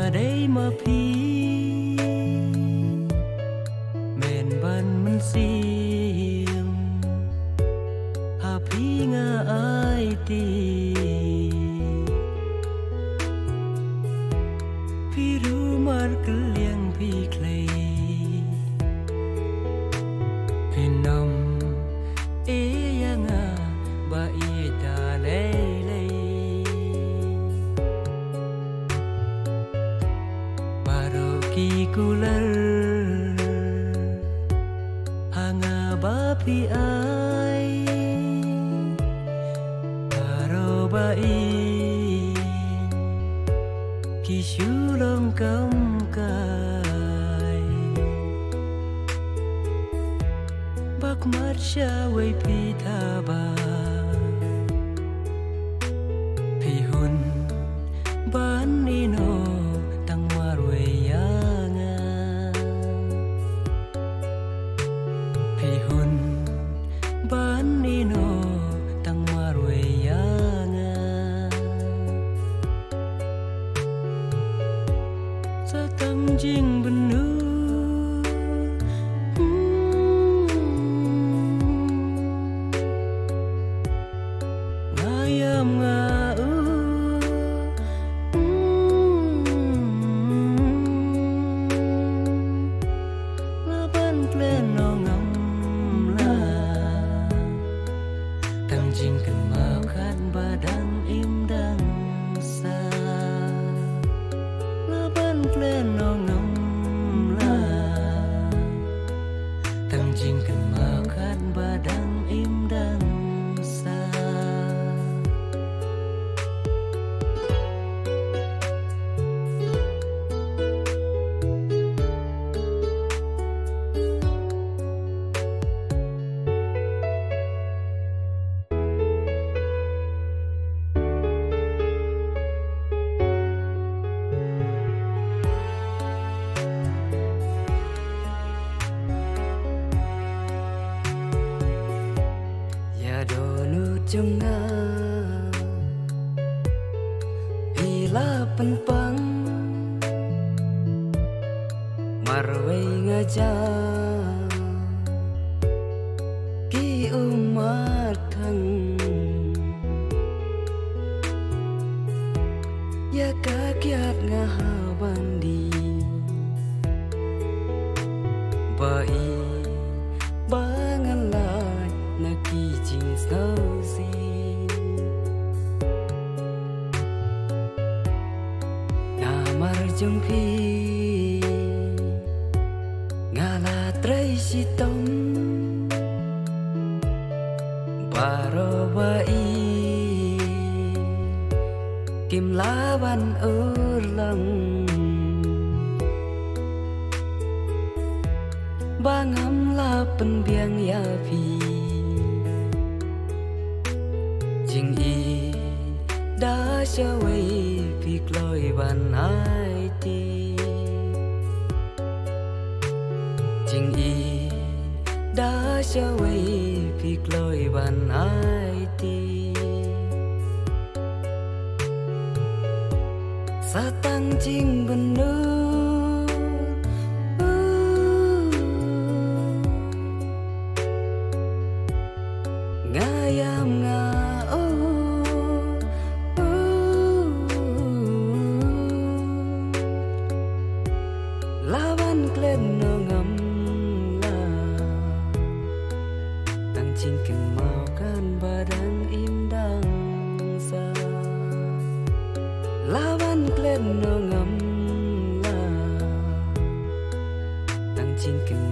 đây mà phi men ban mình sim ha phi nga ai ti phi ru mar kliang phi clay phi nam e nga ba i da lay lay baro ki kular hanga ba phi ai baro ba i ki shulong kam kai bak mar sha wei phi tha ba phi hun ban ni no tang mar wei ya nga phi hun ban ni no tang mar wei ya nga sa tang jing ben nu ngayam nga laban klen no ngam la tang jing kan mau khat badang im dang sa laban klen no ngam la tang jing kan mau khat badang im dang sa Junga bila penpang marwei ngaja ki umat thang ya kakiat ngahabandi bai bangalai naki jing sausi namar jong phi ngala trai si tom baro bai kim lawan urlang bangam la penbiang ya phi jing i đã cho wei việc lối bàn ai ti jing i đã cho wei việc lối bàn ai ti sa tăng jing ben nu ngayam nga lawan klen no ngam la tang jing ken mau kan badang im dang sa lawan klen no ngam la tang jing ken